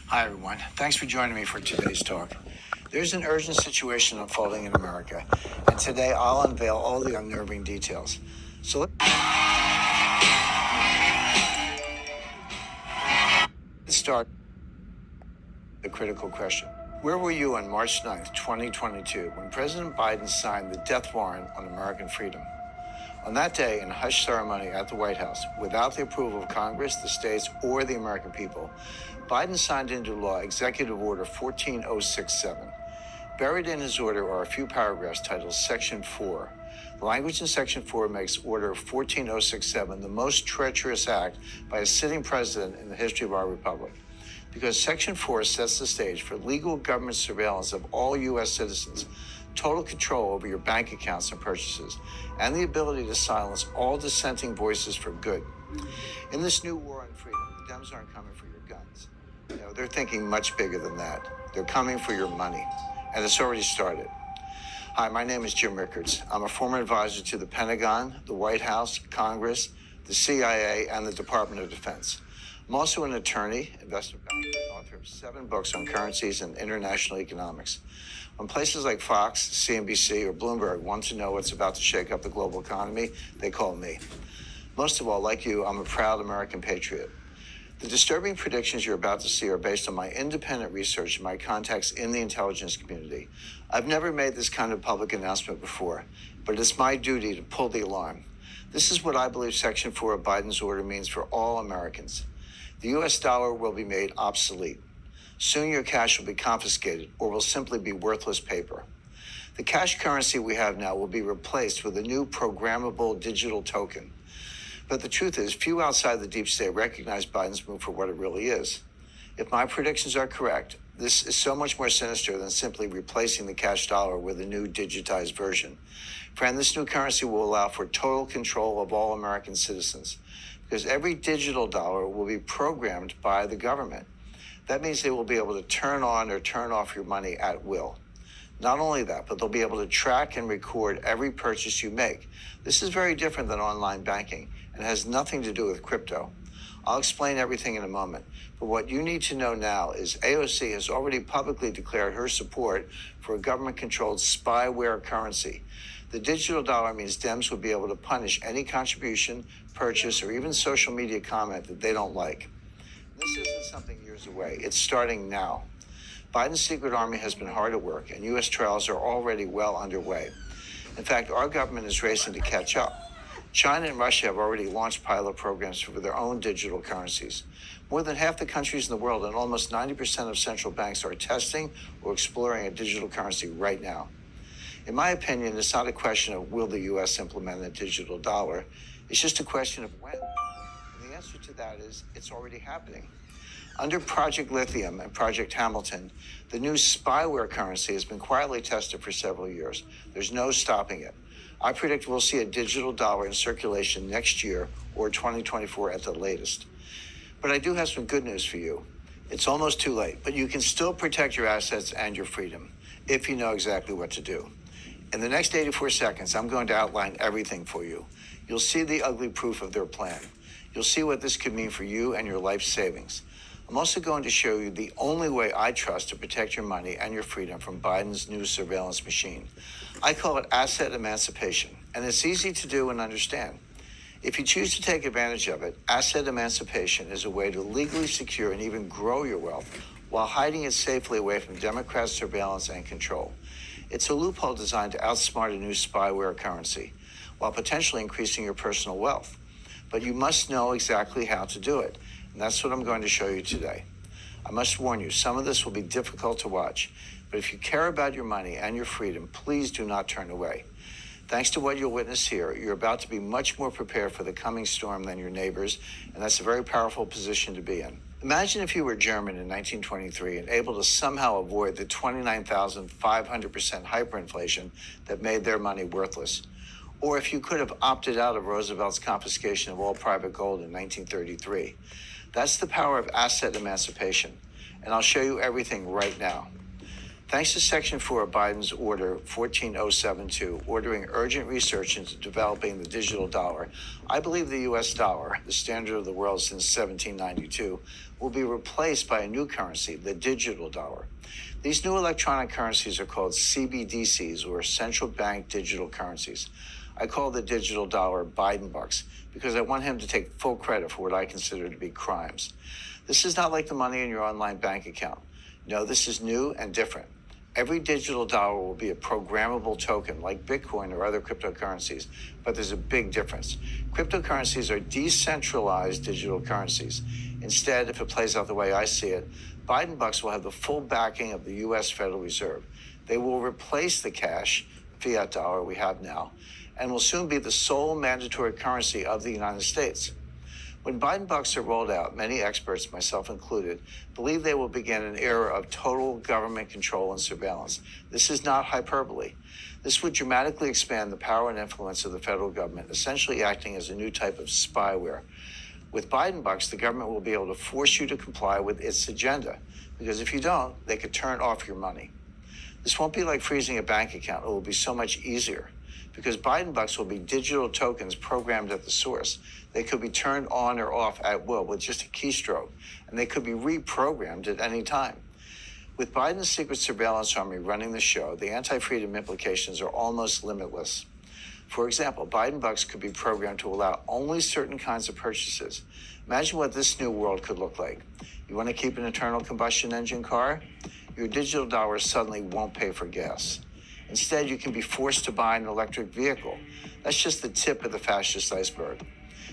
Hi, everyone. Thanks for joining me for today's talk. There's an urgent situation unfolding in America, and today I'll unveil all the unnerving details. So let's start with the critical question. Where were you on March 9th, 2022, when President Biden signed the death warrant on American freedom? On that day, in a hush ceremony at the White House, without the approval of Congress, the states, or the American people, Biden signed into law Executive Order 14067. Buried in his order are a few paragraphs titled Section 4. The language in Section 4 makes Order 14067 the most treacherous act by a sitting president in the history of our republic. Because Section 4 sets the stage for legal government surveillance of all U.S. citizens, total control over your bank accounts and purchases, and the ability to silence all dissenting voices for good. In this new war on freedom, the Dems aren't coming for your guns. No, they're thinking much bigger than that. They're coming for your money, and it's already started. Hi, my name is Jim Rickards. I'm a former advisor to the Pentagon, the White House, Congress, the CIA, and the Department of Defense. I'm also an attorney, investment banker, and author of 7 books on currencies and international economics. When places like Fox, CNBC, or Bloomberg want to know what's about to shake up the global economy, they call me. Most of all, like you, I'm a proud American patriot. The disturbing predictions you're about to see are based on my independent research and my contacts in the intelligence community. I've never made this kind of public announcement before, but it's my duty to pull the alarm. This is what I believe Section 4 of Biden's order means for all Americans. The U.S. dollar will be made obsolete. Soon your cash will be confiscated or will simply be worthless paper. The cash currency we have now will be replaced with a new programmable digital token. But the truth is, few outside the deep state recognize Biden's move for what it really is. If my predictions are correct, this is so much more sinister than simply replacing the cash dollar with a new digitized version. Friend, this new currency will allow for total control of all American citizens, because every digital dollar will be programmed by the government. That means they will be able to turn on or turn off your money at will. Not only that, but they'll be able to track and record every purchase you make. This is very different than online banking and has nothing to do with crypto. I'll explain everything in a moment, but what you need to know now is AOC has already publicly declared her support for a government-controlled spyware currency. The digital dollar means Dems will be able to punish any contribution, purchase, or even social media comment that they don't like. This isn't something years away. It's starting now. Biden's secret army has been hard at work, and U.S. trials are already well underway. In fact, our government is racing to catch up. China and Russia have already launched pilot programs for their own digital currencies. More than half the countries in the world and almost 90% of central banks are testing or exploring a digital currency right now. In my opinion, it's not a question of will the U.S. implement a digital dollar. It's just a question of when. And the answer to that is it's already happening. Under Project Lithium and Project Hamilton, the new spyware currency has been quietly tested for several years. There's no stopping it. I predict we'll see a digital dollar in circulation next year or 2024 at the latest. But I do have some good news for you. It's almost too late, but you can still protect your assets and your freedom if you know exactly what to do. In the next 84 seconds, I'm going to outline everything for you. You'll see the ugly proof of their plan. You'll see what this could mean for you and your life savings. I'm also going to show you the only way I trust to protect your money and your freedom from Biden's new surveillance machine. I call it asset emancipation, and it's easy to do and understand. If you choose to take advantage of it, asset emancipation is a way to legally secure and even grow your wealth while hiding it safely away from Democrat surveillance and control. It's a loophole designed to outsmart a new spyware currency while potentially increasing your personal wealth. But you must know exactly how to do it. And that's what I'm going to show you today. I must warn you, some of this will be difficult to watch, but if you care about your money and your freedom, please do not turn away. Thanks to what you'll witness here, you're about to be much more prepared for the coming storm than your neighbors, and that's a very powerful position to be in. Imagine if you were German in 1923 and able to somehow avoid the 29,500% hyperinflation that made their money worthless. Or if you could have opted out of Roosevelt's confiscation of all private gold in 1933. That's the power of asset emancipation, and I'll show you everything right now. Thanks to Section 4 of Biden's Order 14072, ordering urgent research into developing the digital dollar, I believe the U.S. dollar, the standard of the world since 1792, will be replaced by a new currency, the digital dollar. These new electronic currencies are called CBDCs, or central bank digital currencies. I call the digital dollar Biden bucks because I want him to take full credit for what I consider to be crimes. This is not like the money in your online bank account. No, this is new and different. Every digital dollar will be a programmable token like Bitcoin or other cryptocurrencies, but there's a big difference. Cryptocurrencies are decentralized digital currencies. Instead, if it plays out the way I see it, Biden bucks will have the full backing of the U.S. Federal Reserve. They will replace the cash, fiat dollar we have now, and will soon be the sole mandatory currency of the United States. When Biden bucks are rolled out, many experts, myself included, believe they will begin an era of total government control and surveillance. This is not hyperbole. This would dramatically expand the power and influence of the federal government, essentially acting as a new type of spyware. With Biden bucks, the government will be able to force you to comply with its agenda, because if you don't, they could turn off your money. This won't be like freezing a bank account. It will be so much easier, because Biden bucks will be digital tokens programmed at the source. They could be turned on or off at will with just a keystroke, and they could be reprogrammed at any time. With Biden's secret surveillance army running the show, the anti-freedom implications are almost limitless. For example, Biden bucks could be programmed to allow only certain kinds of purchases. Imagine what this new world could look like. You want to keep an internal combustion engine car? Your digital dollars suddenly won't pay for gas. Instead, you can be forced to buy an electric vehicle. That's just the tip of the fascist iceberg.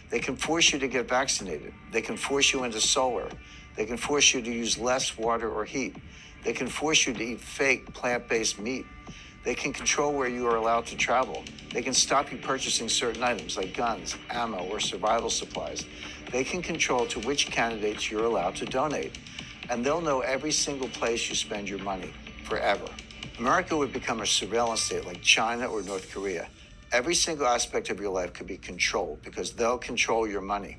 They can force you to get vaccinated. They can force you into solar. They can force you to use less water or heat. They can force you to eat fake plant-based meat. They can control where you are allowed to travel. They can stop you purchasing certain items like guns, ammo, or survival supplies. They can control to which candidates you're allowed to donate. And they'll know every single place you spend your money, forever. America would become a surveillance state like China or North Korea. Every single aspect of your life could be controlled because they'll control your money.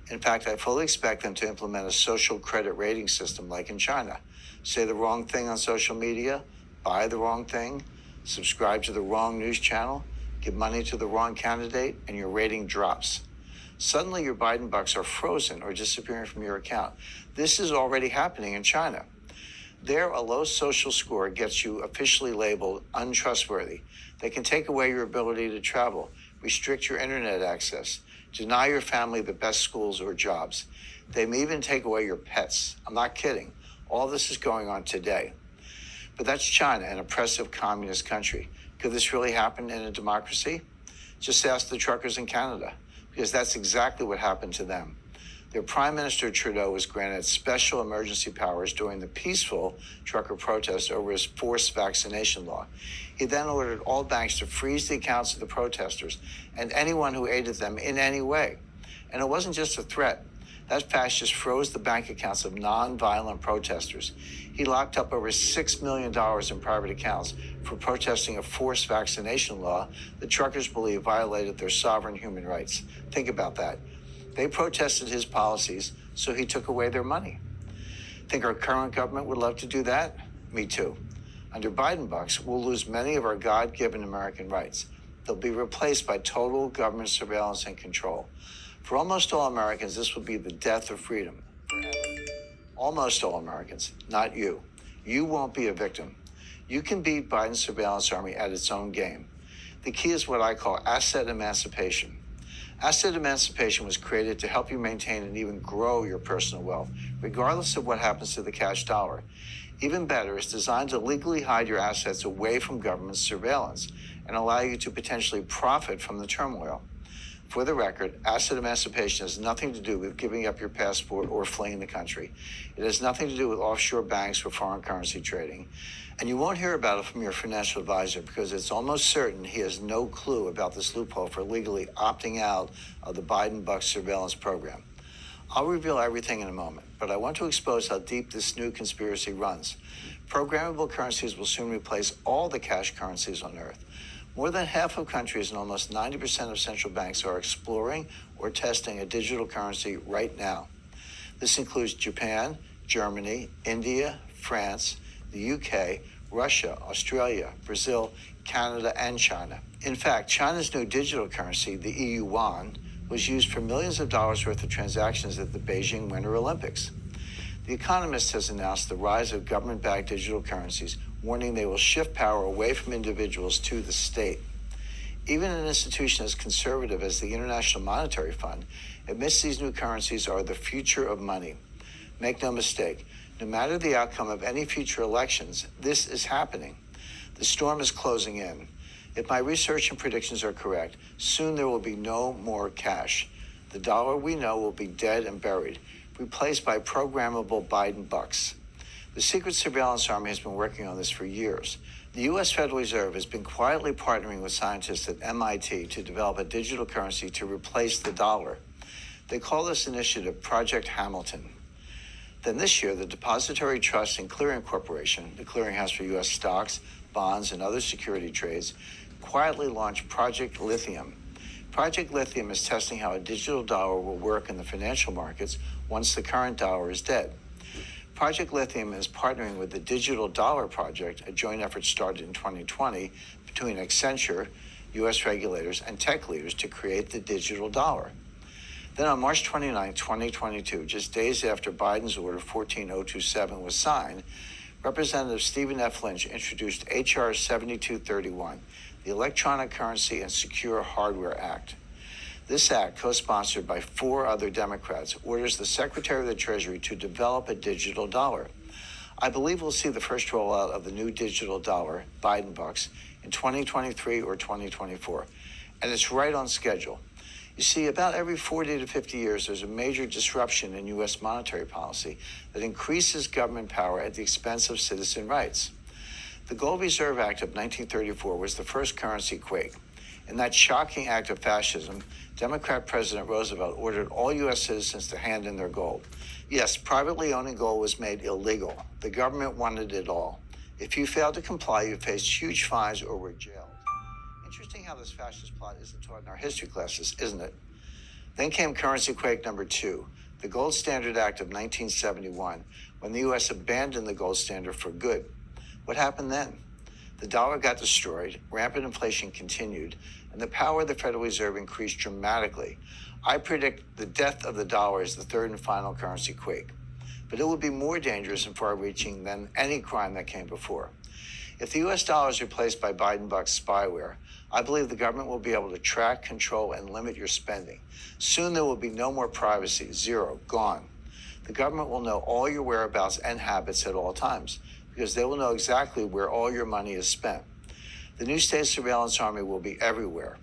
In fact, I fully expect them to implement a social credit rating system like in China. Say the wrong thing on social media, buy the wrong thing, subscribe to the wrong news channel, give money to the wrong candidate, and your rating drops. Suddenly, your Biden bucks are frozen or disappearing from your account. This is already happening in China. There, a low social score gets you officially labeled untrustworthy. They can take away your ability to travel, restrict your internet access, deny your family the best schools or jobs. They may even take away your pets. I'm not kidding. All this is going on today. But that's China, an oppressive communist country. Could this really happen in a democracy? Just ask the truckers in Canada, because that's exactly what happened to them. Their Prime Minister Trudeau was granted special emergency powers during the peaceful trucker protest over his forced vaccination law. He then ordered all banks to freeze the accounts of the protesters and anyone who aided them in any way. And it wasn't just a threat. That fascist froze the bank accounts of non-violent protesters. He locked up over $6 million in private accounts for protesting a forced vaccination law the truckers believe violated their sovereign human rights. Think about that. They protested his policies, so he took away their money. Think our current government would love to do that? Me too. Under Biden bucks, we'll lose many of our God-given American rights. They'll be replaced by total government surveillance and control. For almost all Americans, this would be the death of freedom. Almost all Americans, not you. You won't be a victim. You can beat Biden's surveillance army at its own game. The key is what I call asset emancipation. Asset emancipation was created to help you maintain and even grow your personal wealth, regardless of what happens to the cash dollar. Even better, it's designed to legally hide your assets away from government surveillance and allow you to potentially profit from the turmoil. For the record, asset emancipation has nothing to do with giving up your passport or fleeing the country. It has nothing to do with offshore banks or foreign currency trading. And you won't hear about it from your financial advisor because it's almost certain he has no clue about this loophole for legally opting out of the Biden bucks surveillance program. I'll reveal everything in a moment, but I want to expose how deep this new conspiracy runs. Programmable currencies will soon replace all the cash currencies on Earth. More than half of countries and almost 90% of central banks are exploring or testing a digital currency right now. This includes Japan, Germany, India, France, the UK, Russia, Australia, Brazil, Canada, and China. In fact, China's new digital currency, the EU yuan, was used for millions of dollars worth of transactions at the Beijing Winter Olympics. The Economist has announced the rise of government-backed digital currencies, warning they will shift power away from individuals to the state. Even an institution as conservative as the International Monetary Fund admits these new currencies are the future of money. Make no mistake, no matter the outcome of any future elections, this is happening. The storm is closing in. If my research and predictions are correct, soon there will be no more cash. The dollar we know will be dead and buried, replaced by programmable Biden bucks. The secret surveillance army has been working on this for years. The U.S. Federal Reserve has been quietly partnering with scientists at MIT to develop a digital currency to replace the dollar. They call this initiative Project Hamilton. Then this year, the Depository Trust and Clearing Corporation, the clearinghouse for U.S. stocks, bonds, and other security trades, quietly launched Project Lithium. Project Lithium is testing how a digital dollar will work in the financial markets once the current dollar is dead. Project Lithium is partnering with the Digital Dollar Project, a joint effort started in 2020 between Accenture, U.S. regulators, and tech leaders to create the digital dollar. Then on March 29, 2022, just days after Biden's Order 14027 was signed, Representative Stephen F. Lynch introduced H.R. 7231, the Electronic Currency and Secure Hardware Act. This act, co-sponsored by 4 other Democrats, orders the Secretary of the Treasury to develop a digital dollar. I believe we'll see the first rollout of the new digital dollar, Biden bucks, in 2023 or 2024, and it's right on schedule. You see, about every 40 to 50 years, there's a major disruption in U.S. monetary policy that increases government power at the expense of citizen rights. The Gold Reserve Act of 1934 was the first currency quake. In that shocking act of fascism, Democrat President Roosevelt ordered all U.S. citizens to hand in their gold. Yes, privately owning gold was made illegal. The government wanted it all. If you failed to comply, you faced huge fines or were jailed. Interesting how this fascist plot isn't taught in our history classes, isn't it? Then came currency quake number 2, the Gold Standard Act of 1971, when the U.S. abandoned the gold standard for good. What happened then? The dollar got destroyed, rampant inflation continued, and the power of the Federal Reserve increased dramatically. I predict the death of the dollar is the third and final currency quake. But it will be more dangerous and far-reaching than any crime that came before. If the U.S. dollar is replaced by Biden bucks spyware, I believe the government will be able to track, control, and limit your spending. Soon there will be no more privacy, zero, gone. The government will know all your whereabouts and habits at all times, because they will know exactly where all your money is spent. The new state surveillance army will be everywhere.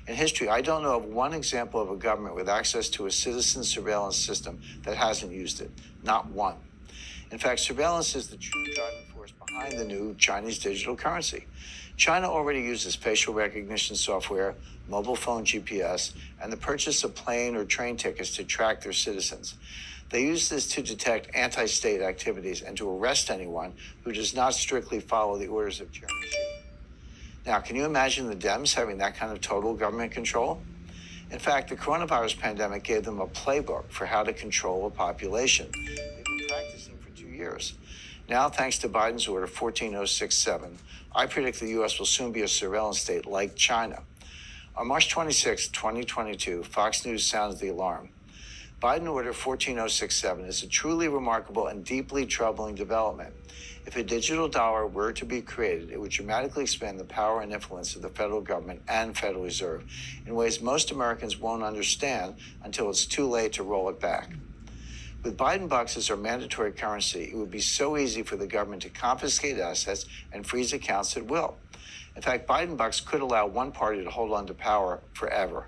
In history, I don't know of one example of a government with access to a citizen surveillance system that hasn't used it. Not one. In fact, surveillance is the true driving force behind the new Chinese digital currency. China already uses facial recognition software, mobile phone GPS, and the purchase of plane or train tickets to track their citizens. They use this to detect anti-state activities and to arrest anyone who does not strictly follow the orders of Chairman Xi. Now, can you imagine the Dems having that kind of total government control? In fact, the coronavirus pandemic gave them a playbook for how to control a population. They've been practicing for 2 years. Now, thanks to Biden's Order 14067, I predict the U.S. will soon be a surveillance state like China. On March 26, 2022, Fox News sounds the alarm. Biden Order 14067 is a truly remarkable and deeply troubling development. If a digital dollar were to be created, it would dramatically expand the power and influence of the federal government and Federal Reserve in ways most Americans won't understand until it's too late to roll it back. With Biden bucks as our mandatory currency, it would be so easy for the government to confiscate assets and freeze accounts at will. In fact, Biden bucks could allow one party to hold on to power forever.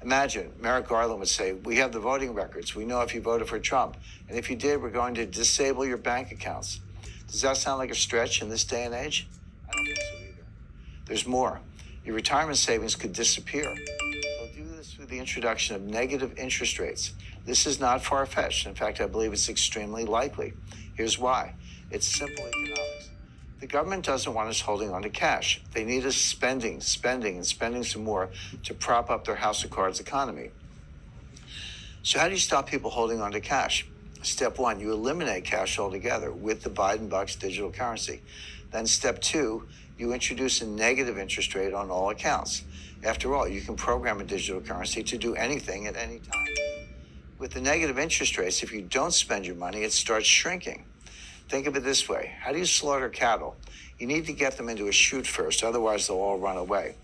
Imagine Merrick Garland would say, "We have the voting records. We know if you voted for Trump. And if you did, we're going to disable your bank accounts." Does that sound like a stretch in this day and age? I don't think so either. There's more. Your retirement savings could disappear. They'll do this through the introduction of negative interest rates. This is not far-fetched. In fact, I believe it's extremely likely. Here's why. It's simple economics. The government doesn't want us holding on to cash. They need us spending some more to prop up their house of cards economy. So how do you stop people holding on to cash? Step 1, you eliminate cash altogether with the Biden bucks digital currency. Then step 2, you introduce a negative interest rate on all accounts. After all, you can program a digital currency to do anything at any time. With the negative interest rates, if you don't spend your money, it starts shrinking. Think of it this way. How do you slaughter cattle? You need to get them into a chute first, otherwise they'll all run away.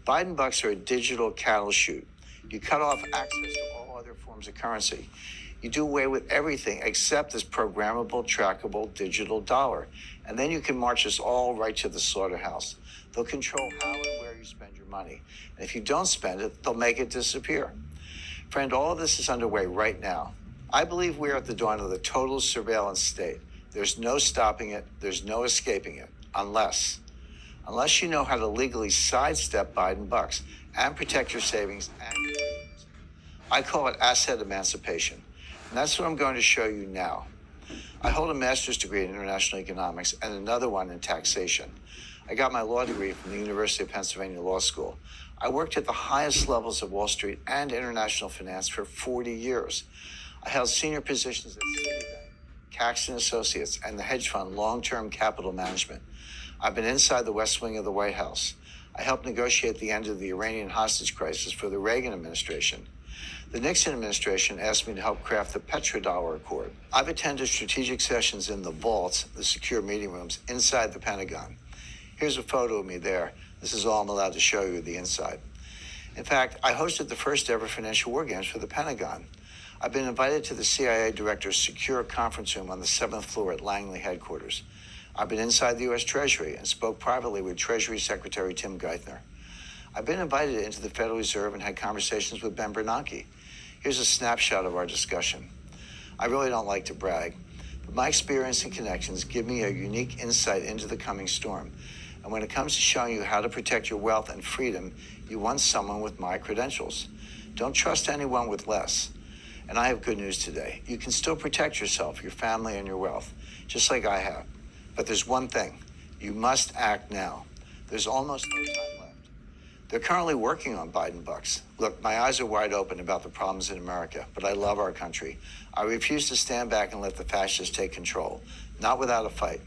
Biden bucks are a digital cattle chute. You cut off access to all other forms of currency. You do away with everything except this programmable, trackable digital dollar. And then you can march us all right to the slaughterhouse. They'll control how and where you spend your money. And if you don't spend it, they'll make it disappear. Friend, all of this is underway right now. I believe we're at the dawn of the total surveillance state. There's no stopping it. There's no escaping it. Unless you know how to legally sidestep Biden bucks and protect your savings and your freedoms. I call it asset emancipation. And that's what I'm going to show you now. I hold a master's degree in international economics and another one in taxation. I got my law degree from the University of Pennsylvania Law School. I worked at the highest levels of Wall Street and international finance for 40 years. I held senior positions at Citibank, Caxton Associates, and the hedge fund Long-Term Capital Management. I've been inside the West Wing of the White House. I helped negotiate the end of the Iranian hostage crisis for the Reagan administration. The Nixon administration asked me to help craft the petrodollar accord. I've attended strategic sessions in the vaults, the secure meeting rooms, inside the Pentagon. Here's a photo of me there. This is all I'm allowed to show you, the inside. In fact, I hosted the first ever financial war games for the Pentagon. I've been invited to the CIA director's secure conference room on the 7th floor at Langley headquarters. I've been inside the U.S. Treasury and spoke privately with Treasury Secretary Tim Geithner. I've been invited into the Federal Reserve and had conversations with Ben Bernanke. Here's a snapshot of our discussion. I really don't like to brag, but my experience and connections give me a unique insight into the coming storm. And when it comes to showing you how to protect your wealth and freedom, you want someone with my credentials. Don't trust anyone with less. And I have good news today. You can still protect yourself, your family, and your wealth, just like I have. But there's one thing. You must act now. There's almost no time left. They're currently working on Biden bucks. Look, my eyes are wide open about the problems in America, but I love our country. I refuse to stand back and let the fascists take control, not without a fight.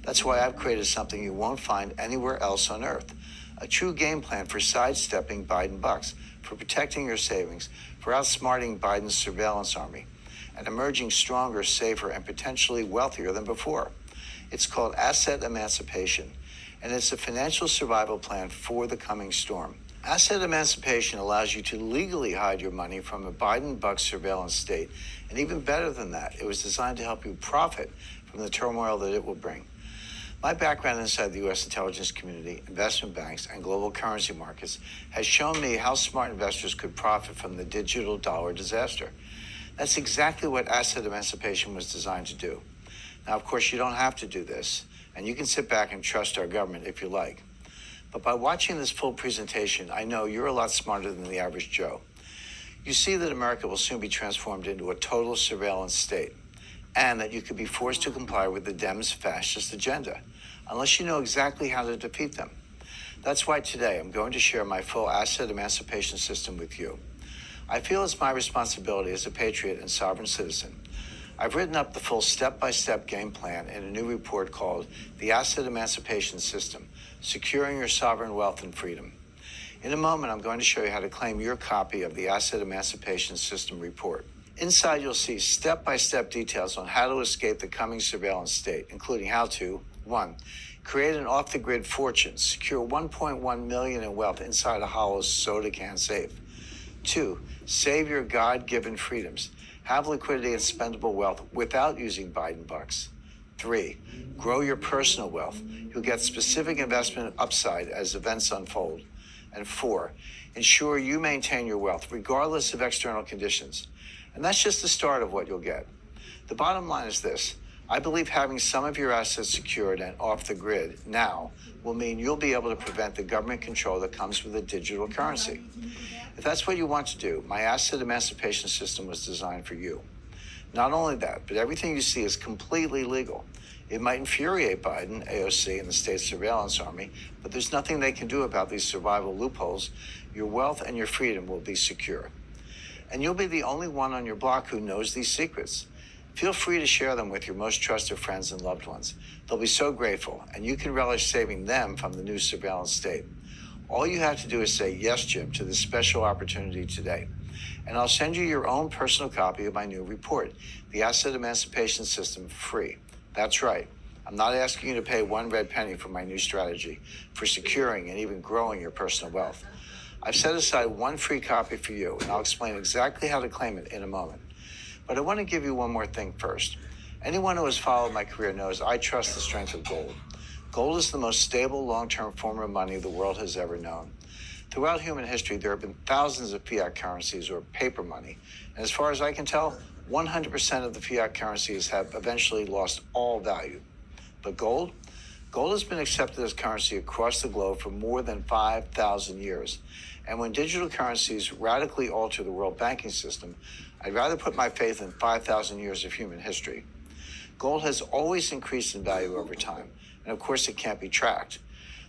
That's why I've created something you won't find anywhere else on earth. A true game plan for sidestepping Biden bucks, for protecting your savings, for outsmarting Biden's surveillance army, and emerging stronger, safer, and potentially wealthier than before. It's called asset emancipation, and it's a financial survival plan for the coming storm. Asset emancipation allows you to legally hide your money from a Biden buck surveillance state. And even better than that, it was designed to help you profit from the turmoil that it will bring. My background inside the U.S. intelligence community, investment banks, and global currency markets has shown me how smart investors could profit from the digital dollar disaster. That's exactly what asset emancipation was designed to do. Now, of course, you don't have to do this, and you can sit back and trust our government if you like. But by watching this full presentation, I know you're a lot smarter than the average Joe. You see that America will soon be transformed into a total surveillance state, and that you could be forced to comply with the Dems' fascist agenda, unless you know exactly how to defeat them. That's why today I'm going to share my full asset emancipation system with you. I feel it's my responsibility as a patriot and sovereign citizen. I've written up the full step-by-step game plan in a new report called The Asset Emancipation System, Securing Your Sovereign Wealth and Freedom. In a moment, I'm going to show you how to claim your copy of the Asset Emancipation System report. Inside, you'll see step-by-step details on how to escape the coming surveillance state, including how to 1. Create an off-the-grid fortune. Secure $1.1 million in wealth inside a hollow soda can safe. 2. Save your God-given freedoms. Have liquidity and spendable wealth without using Biden bucks. 3. Grow your personal wealth. You'll get specific investment upside as events unfold. And 4. Ensure you maintain your wealth regardless of external conditions. And that's just the start of what you'll get. The bottom line is this. I believe having some of your assets secured and off the grid now will mean you'll be able to prevent the government control that comes with a digital currency. If that's what you want to do, my asset emancipation system was designed for you. Not only that, but everything you see is completely legal. It might infuriate Biden, AOC, and the state surveillance army, but there's nothing they can do about these survival loopholes. Your wealth and your freedom will be secure. And you'll be the only one on your block who knows these secrets. Feel free to share them with your most trusted friends and loved ones. They'll be so grateful, and you can relish saving them from the new surveillance state. All you have to do is say, yes, Jim, to this special opportunity today. And I'll send you your own personal copy of my new report, The Asset Emancipation System, free. That's right. I'm not asking you to pay one red penny for my new strategy for securing and even growing your personal wealth. I've set aside one free copy for you, and I'll explain exactly how to claim it in a moment. But I want to give you one more thing first. Anyone who has followed my career knows I trust the strength of gold. Gold is the most stable, long-term form of money the world has ever known. Throughout human history, there have been thousands of fiat currencies or paper money. And as far as I can tell, 100% of the fiat currencies have eventually lost all value. But gold? Gold has been accepted as currency across the globe for more than 5,000 years. And when digital currencies radically alter the world banking system, I'd rather put my faith in 5,000 years of human history. Gold has always increased in value over time, and of course it can't be tracked.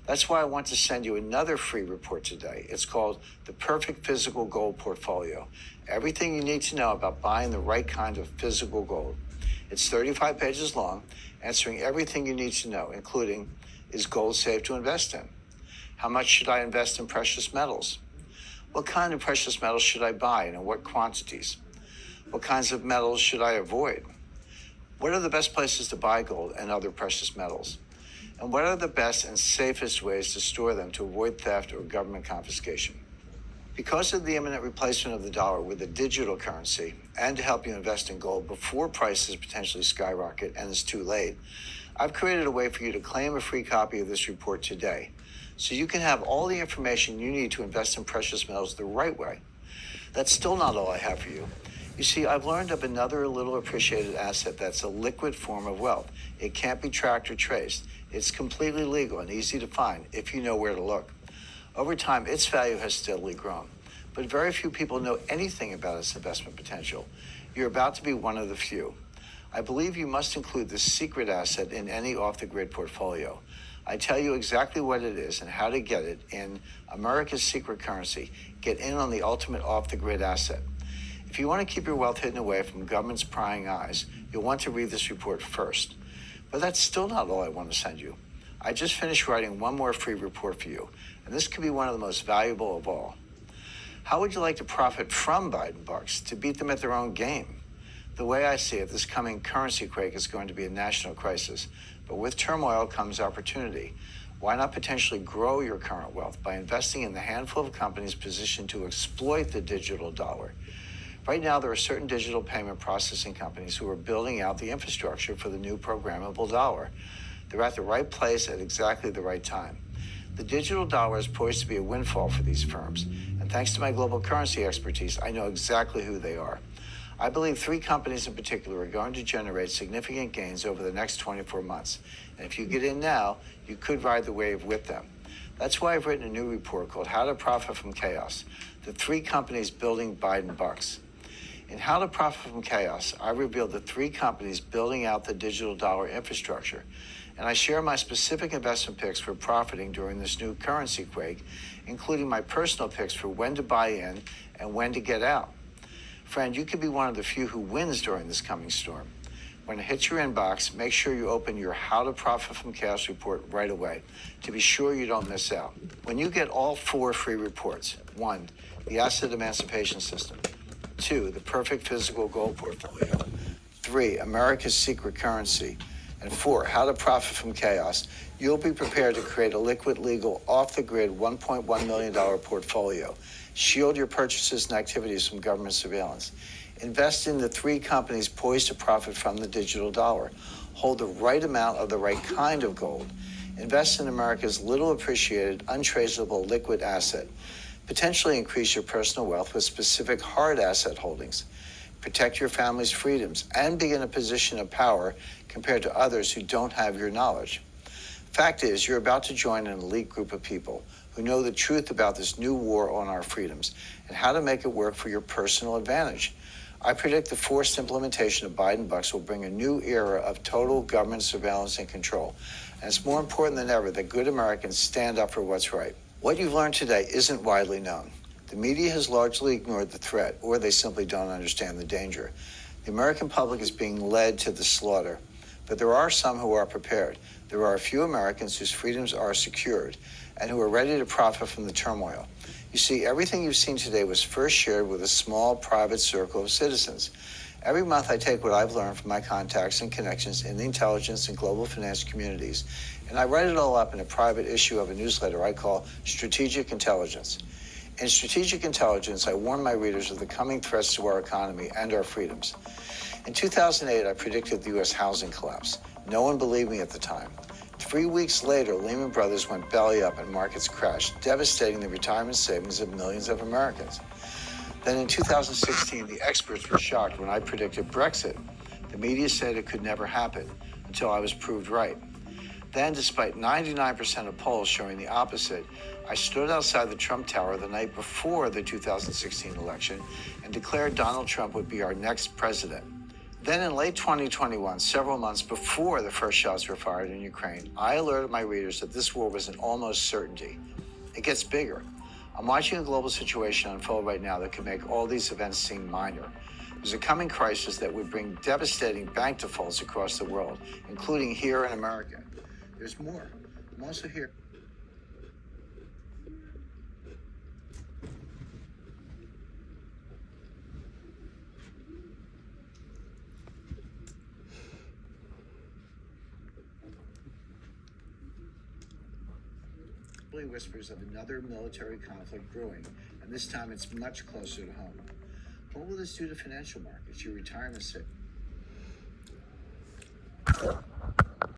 That's why I want to send you another free report today. It's called The Perfect Physical Gold Portfolio. Everything you need to know about buying the right kind of physical gold. It's 35 pages long, answering everything you need to know, including, is gold safe to invest in? How much should I invest in precious metals? What kind of precious metals should I buy and in what quantities? What kinds of metals should I avoid? What are the best places to buy gold and other precious metals? And what are the best and safest ways to store them to avoid theft or government confiscation? Because of the imminent replacement of the dollar with a digital currency, and to help you invest in gold before prices potentially skyrocket and it's too late, I've created a way for you to claim a free copy of this report today, so you can have all the information you need to invest in precious metals the right way. That's still not all I have for you. You see, I've learned of another little appreciated asset that's a liquid form of wealth. It can't be tracked or traced. It's completely legal and easy to find if you know where to look. Over time, its value has steadily grown, but very few people know anything about its investment potential. You're about to be one of the few. I believe you must include this secret asset in any off-the-grid portfolio. I tell you exactly what it is and how to get it in America's secret currency. Get in on the ultimate off-the-grid asset. If you want to keep your wealth hidden away from government's prying eyes, you'll want to read this report first. But that's still not all I want to send you. I just finished writing one more free report for you, and this could be one of the most valuable of all. How would you like to profit from Biden bucks, to beat them at their own game? The way I see it, this coming currency quake is going to be a national crisis, but with turmoil comes opportunity. Why not potentially grow your current wealth by investing in the handful of companies positioned to exploit the digital dollar? Right now, there are certain digital payment processing companies who are building out the infrastructure for the new programmable dollar. They're at the right place at exactly the right time. The digital dollar is poised to be a windfall for these firms, and thanks to my global currency expertise, I know exactly who they are. I believe 3 companies in particular are going to generate significant gains over the next 24 months, and if you get in now, you could ride the wave with them. That's why I've written a new report called How to Profit from Chaos, the 3 companies building Biden bucks. In How to Profit from Chaos, I revealed the 3 companies building out the digital dollar infrastructure, and I share my specific investment picks for profiting during this new currency quake, including my personal picks for when to buy in and when to get out. Friend, you could be one of the few who wins during this coming storm. When it hits your inbox, make sure you open your How to Profit from Chaos report right away to be sure you don't miss out. When you get all 4 free reports, 1, the Asset Emancipation System, 2, the Perfect Physical Gold Portfolio, 3, America's Secret Currency, and 4, How to Profit from Chaos, you'll be prepared to create a liquid, legal, off-the-grid $1.1 million portfolio. Shield your purchases and activities from government surveillance. Invest in the 3 companies poised to profit from the digital dollar. Hold the right amount of the right kind of gold. Invest in America's little appreciated, untraceable liquid asset. Potentially increase your personal wealth with specific hard asset holdings. Protect your family's freedoms and be in a position of power compared to others who don't have your knowledge. Fact is, you're about to join an elite group of people who know the truth about this new war on our freedoms and how to make it work for your personal advantage. I predict the forced implementation of Biden bucks will bring a new era of total government surveillance and control. And it's more important than ever that good Americans stand up for what's right. What you've learned today isn't widely known. The media has largely ignored the threat, or they simply don't understand the danger. The American public is being led to the slaughter, but there are some who are prepared. There are a few Americans whose freedoms are secured and who are ready to profit from the turmoil. You see, everything you've seen today was first shared with a small private circle of citizens. Every month I take what I've learned from my contacts and connections in the intelligence and global finance communities, and I write it all up in a private issue of a newsletter I call Strategic Intelligence. In Strategic Intelligence, I warn my readers of the coming threats to our economy and our freedoms. In 2008, I predicted the U.S. housing collapse. No one believed me at the time. 3 weeks later, Lehman Brothers went belly up and markets crashed, devastating the retirement savings of millions of Americans. Then in 2016, the experts were shocked when I predicted Brexit. The media said it could never happen until I was proved right. Then, despite 99% of polls showing the opposite, I stood outside the Trump Tower the night before the 2016 election and declared Donald Trump would be our next president. Then in late 2021, several months before the first shots were fired in Ukraine, I alerted my readers that this war was an almost certainty. It gets bigger. I'm watching a global situation unfold right now that could make all these events seem minor. There's a coming crisis that would bring devastating bank defaults across the world, including here in America. There's more. I'm also here. Whispers of another military conflict brewing, and this time it's much closer to home. What will this do to financial markets, your retirement savings?